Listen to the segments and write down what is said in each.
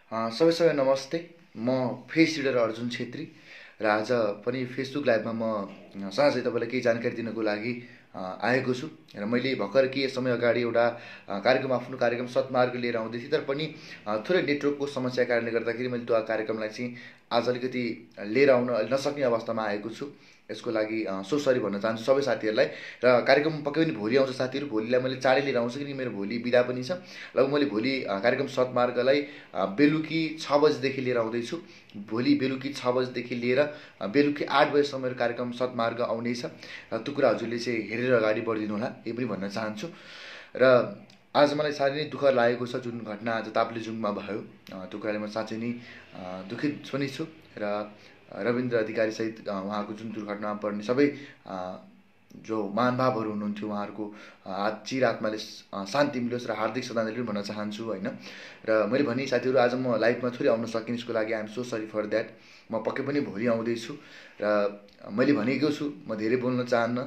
सबै नमस्ते। म फेस रिडर अर्जुन छेत्री र आज पनि फेसबुक लाइभमा म साँझै तपाईँलाई केही जानकारी दिनको लागि आएको छु। र मैले भर्खर केही समय अगाडि एउटा आफ्नो कार्यक्रम सत्मार्ग लिएर आउँदै थिएँ, तर पनि थोरै नेटवर्कको समस्याको कारणले गर्दाखेरि मैले त्यो कार्यक्रमलाई चाहिँ आज अलिकति लिएर आउन नसक्ने अवस्थामा आएको छु। यसको लागि सो सरी भन्न चाहन्छु सबै साथीहरूलाई। र कार्यक्रम पक्कै पनि भोलि आउँछ साथीहरू। भोलिलाई मैले चाँडै लिएर आउँछु, किनकि मेरो भोलि बिदा पनि छ। लगभग मैले भोलि कार्यक्रम सत्मार्गलाई बेलुकी 6 बजीदेखि लिएर आउँदैछु। भोलि बेलुकी 6 बजीदेखि लिएर बेलुकी 8 बजीसम्म मेरो कार्यक्रम सत्मार्ग आउनेछ। र त्यो कुरा हजुरले चाहिँ हेरेर अगाडि बढिदिनु होला, यही पनि भन्न चाहन्छु। र आज मलाई साह्रै नै दुःख लागेको छ जुन घटना आज ताप्लेजुङमा भयो। त्यो कुराले म साँच्चै नै दुखित पनि छु। र रविन्द्र अधिकारी सहित उहाँको जुन दुर्घटनामा पर्ने सबै जो महानुभावहरू हुनुहुन्थ्यो, उहाँहरूको चिर आत्माले शान्ति मिलोस् र हार्दिक श्रद्धाञ्जली भन्न चाहन्छु होइन। र मैले भने साथीहरू, आज म लाइभमा थोरै आउन सकिनँ, यसको लागि I'm so sorry for that. म पक्कै पनि भोलि आउँदैछु। र मैले भनेको छु म धेरै बोल्न चाहन्न।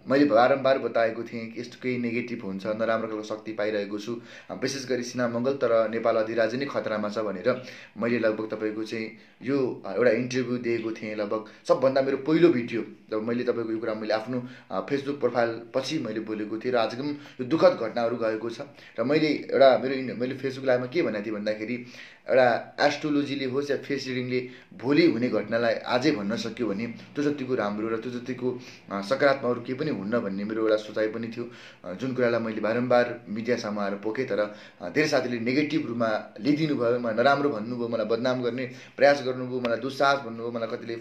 मैले बारम्बार बताएको थिएँ कि यस्तो केही नेगेटिभ हुन्छ, नराम्रो खालको शक्ति पाइरहेको छु, विशेष गरी सिना मङ्गल, तर नेपाल अधिराज्य नै खतरामा छ भनेर मैले लगभग तपाईँको चाहिँ यो एउटा इन्टरभ्यू दिएको थिएँ। लगभग सबभन्दा मेरो पहिलो भिडियो जब मैले तपाईँको यो कुरा मैले आफ्नो फेसबुक प्रोफाइल पछि मैले बोलेको थिएँ। र आज एकदम यो दुःखद घटनाहरू गएको छ। र मैले फेसबुक लाइभमा के भनेको थिएँ भन्दाखेरि, एउटा एस्ट्रोलोजीले होस् या फेस रिडिङले भोलि हुने घटनालाई आजै भन्न सक्यो भने त्यो जतिको राम्रो र त्यो जतिको सकारात्मकहरू केही पनि हुन्न भन्ने मेरो एउटा सोचाइ पनि थियो, जुन कुरालाई मैले बारम्बार मिडियासम्म आएर पोकेँ। तर धेरै साथीले नेगेटिभ रूपमा लिइदिनु भयो, मलाई नराम्रो भन्नुभयो, मलाई बदनाम गर्ने प्रयास गर्नुभयो, मलाई दुस्साहस भन्नुभयो, मलाई कतिले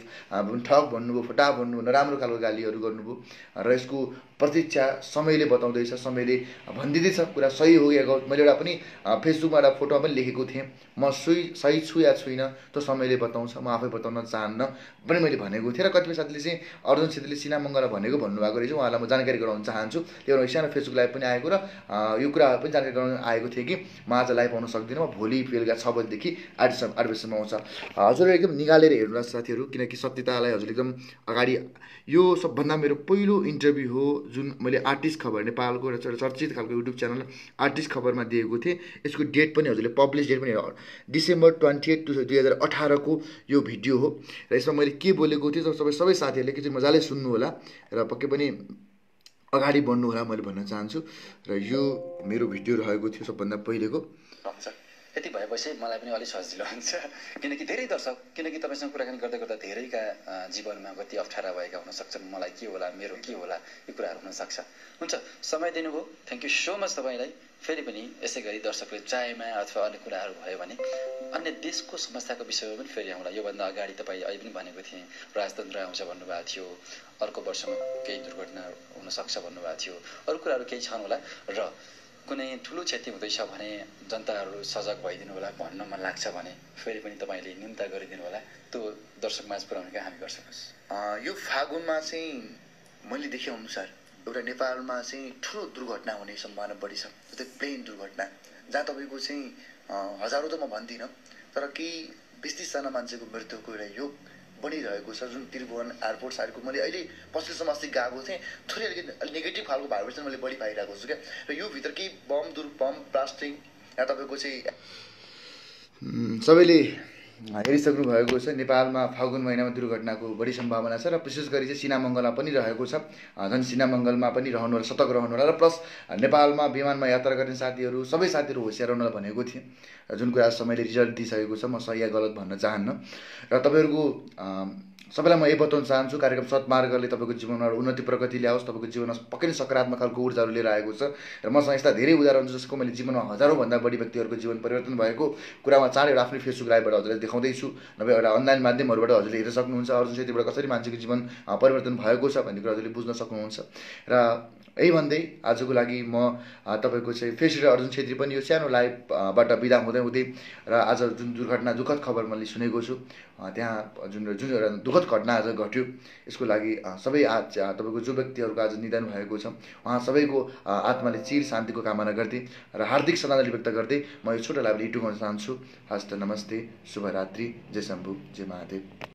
ठग भन्नुभयो, फटा भन्नुभयो, नराम्रो खालको गालीहरू गर्नुभयो। र यसको प्रतीक्षा समयले बताउँदैछ, समयले भनिदिँदैछ कुरा सही हो या गलत। मैले एउटा पनि फेसबुकमा एउटा फोटोमा पनि लेखेको थिएँ, म सही छु या छुइनँ त्यो समयले बताउँछ, म आफै बताउन चाहन्न पनि मैले भनेको थिएँ। र कतिपय साथीले चाहिँ अर्जुन छेत्रीले सिना मङ्गललाई भनेको भन्नुभएको रहेछ, उहाँलाई म जानकारी गराउन चाहन्छु। त्यो एउटा सानो फेसबुक लाइभ पनि आएको, र यो कुरा पनि जानकारी गराउन आएको थिएँ कि म आज लाइभ आउन सक्दिनँ, म भोलि बेलुका 6 बजीदेखि 8 बजीसम्म आउँछ। हजुरहरू एकदम निकालेर हेर्नुहोला साथीहरू, किनकि सत्यतालाई हजुरले एकदम अगाडि, यो सबभन्दा मेरो पहिलो इन्टरभ्यू हो जुन मैले आर्टिस्ट खबर, नेपालको एउटा चर्चित खालको युट्युब च्यानल आर्टिस्ट खबरमा दिएको थिएँ। यसको डेट पनि हजुरले पब्लिस डेट पनि डिसेम्बर 28, 2018 को यो भिडियो हो। र यसमा मैले के बोलेको थिएँ सबै साथीहरूले कि चाहिँ मजाले सुन्नु होला र पक्कै पनि अगाडि बढ्नु होला मैले भन्न चाहन्छु। र यो मेरो भिडियो रहेको थियो सबभन्दा पहिलेको। यति भएपछि मलाई पनि अलिक सजिलो हुन्छ, किनकि धेरै दर्शक, किनकि तपाईँसँग कुराकानी गर्दा गर्दा धेरैका जीवनमा कति अप्ठ्यारा भएका हुन सक्छन्। मलाई के होला, मेरो के होला, यो कुराहरू हुनसक्छ। हुन्छ, समय दिनुभयो, थ्याङ्क यू सो मच तपाईँलाई। फेरि पनि यसै गरी दर्शकले चाहेमा अथवा अन्य कुराहरू भयो भने अन्य देशको समस्याको विषयमा पनि फेरि आउँला। योभन्दा अगाडि तपाईँ अहिले पनि भनेको थिएँ राजतन्त्र आउँछ भन्नुभएको थियो, अर्को वर्षमा केही दुर्घटना हुनसक्छ भन्नुभएको थियो, अरू कुराहरू केही छन् होला। र कुनै ठुलो क्षति हुँदैछ भने जनताहरू सजग भइदिनु होला भन्न मन लाग्छ भने फेरि पनि तपाईँले निम्ता गरिदिनु होला, त्यो दर्शक माझ पुर्याउने काम हामी गर्छौँ। यो फागुनमा चाहिँ मैले देखेअनुसार एउटा नेपालमा चाहिँ ठुलो दुर्घटना हुने सम्भावना बढी छ। जस्तै प्लेन दुर्घटना, जहाँ तपाईँको चाहिँ हजारौँ त म भन्दिनँ, तर केही 20-30 जना मान्छेको मृत्युको एउटा योग बनिरहेको छ। जुन त्रिभुवन एयरपोर्ट साइडको मैले अहिले पछिल्लो अस्ति गएको थिएँ, थोरै अलिकति नेगेटिभ खालको भाइब्रेसन मैले बढी पाइरहेको छु क्या। र यो भित्र केही बम ब्लास्टिङ या तपाईँको चाहिँ सबैले हेरिसक्नु भएको छ। नेपालमा फागुन महिनामा दुर्घटनाको बढी सम्भावना छ, र विशेष गरी चाहिँ सिना मङ्गलमा पनि रहेको छ। झन् सिना मङ्गलमा पनि रहनु होला, सतर्क रहनु होला। र प्लस नेपालमा विमानमा यात्रा गर्ने साथीहरू, सबै साथीहरू होसियार रहनु होला भनेको थिएँ। जुन कुरा समयले रिजल्ट दिइसकेको छ, म सही या गलत भन्न चाहन्न। र तपाईँहरूको सबैलाई म यही बताउन चाहन्छु, कार्यक्रम सत्मार्गले तपाईँको जीवनमा उन्नति प्रगति ल्याओस्, तपाईँको जीवनमा पक्कै नै सकारात्मक खालको ऊर्जाहरू लिएर आएको छ। र मसँग यस्ता धेरै उदाहरण छ जसको मैले जीवनमा हजारौँभन्दा बढी व्यक्तिहरूको जीवन परिवर्तन भएको कुरामा चाँडै एउटा आफ्नै फेसबुक लाइभबाट हजुरलाई देखाउँदैछु, नभए एउटा अनलाइन माध्यमहरूबाट हजुरले हेर्न सक्नुहुन्छ अर्जुन छेत्रीबाट कसरी मान्छेको जीवन परिवर्तन भएको छ भन्ने कुरा हजुरले बुझ्न सक्नुहुन्छ। र यही भन्दै आजको लागि म तपाईँको चाहिँ फेस रिडर अर्जुन छेत्री पनि यो सानो लाइभबाट बिदा हुँदै र आज जुन दुःखद खबर मैले सुनेको छु, त्यहाँ जुन एउटा दुःखद घटना आज घट्यो, यसको लागि सबै तपाईँको जो व्यक्तिहरूको आज निधन भएको छ उहाँ सबैको आत्माले चिर शान्तिको कामना गर्दै र हार्दिक श्रद्धाञ्जली व्यक्त गर्दै म यो छोटो लाइभले हिट गर्न चाहन्छु। हस्त नमस्ते, शुभरात्रि, जय शम्भु, जय महादेव।